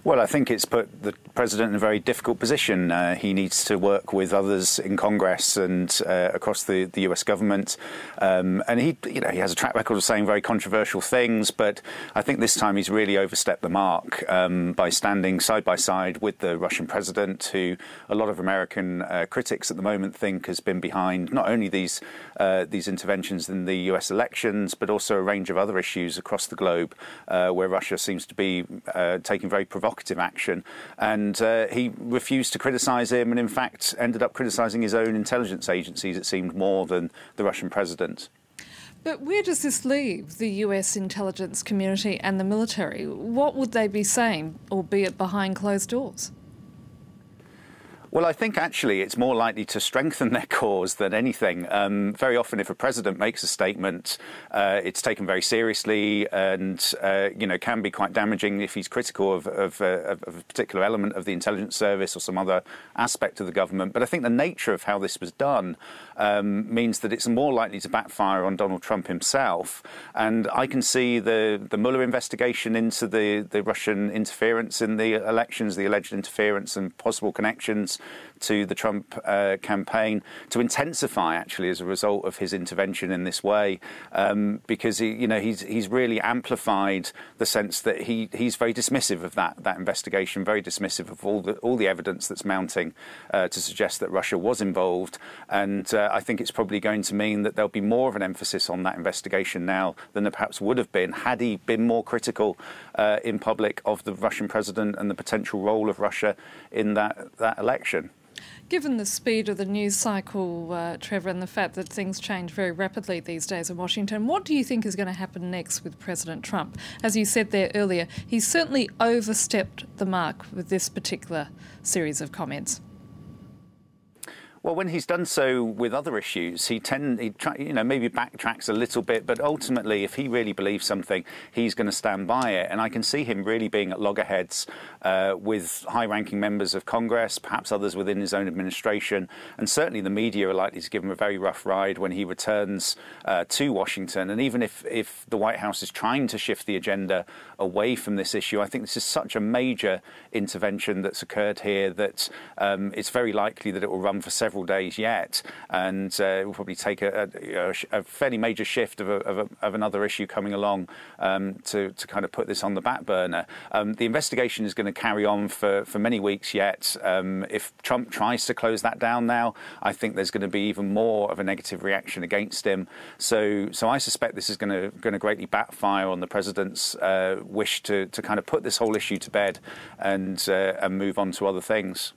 Well, I think it's put the president in a very difficult position. He needs to work with others in Congress and across the US government. And he has a track record of saying very controversial things, but I think this time he's really overstepped the mark by standing side by side with the Russian president, who a lot of American critics at the moment think has been behind not only these interventions in the US elections, but also a range of other issues across the globe where Russia seems to be taking very provocative action, and he refused to criticise him, and in fact ended up criticising his own intelligence agencies, it seemed, more than the Russian president. But where does this leave the US intelligence community and the military? What would they be saying, albeit behind closed doors? Well, I think actually it's more likely to strengthen their cause than anything. Very often, if a president makes a statement, it's taken very seriously, and can be quite damaging if he's critical of a particular element of the intelligence service or some other aspect of the government. But I think the nature of how this was done means that it's more likely to backfire on Donald Trump himself. And I can see the Mueller investigation into the Russian interference in the elections, the alleged interference and possible connections to the Trump campaign to intensify actually as a result of his intervention in this way, because he's really amplified the sense that he's very dismissive of that investigation, very dismissive of all the evidence that's mounting to suggest that Russia was involved, and I think it's probably going to mean that there'll be more of an emphasis on that investigation now than there perhaps would have been had he been more critical in public of the Russian president and the potential role of Russia in that election. Given the speed of the news cycle, Trevor, and the fact that things change very rapidly these days in Washington, what do you think is going to happen next with President Trump? As you said there earlier, he's certainly overstepped the mark with this particular series of comments. Well, when he's done so with other issues, he maybe backtracks a little bit, but ultimately, if he really believes something, he's going to stand by it. And I can see him really being at loggerheads with high-ranking members of Congress, perhaps others within his own administration, and certainly the media are likely to give him a very rough ride when he returns to Washington. And even if the White House is trying to shift the agenda away from this issue, I think this is such a major intervention that's occurred here that it's very likely that it will run for several days yet, and it will probably take a fairly major shift of another issue coming along to kind of put this on the back burner. The investigation is going to carry on for many weeks yet. If Trump tries to close that down now, I think there's going to be even more of a negative reaction against him. So I suspect this is going to greatly backfire on the president's wish to kind of put this whole issue to bed and move on to other things.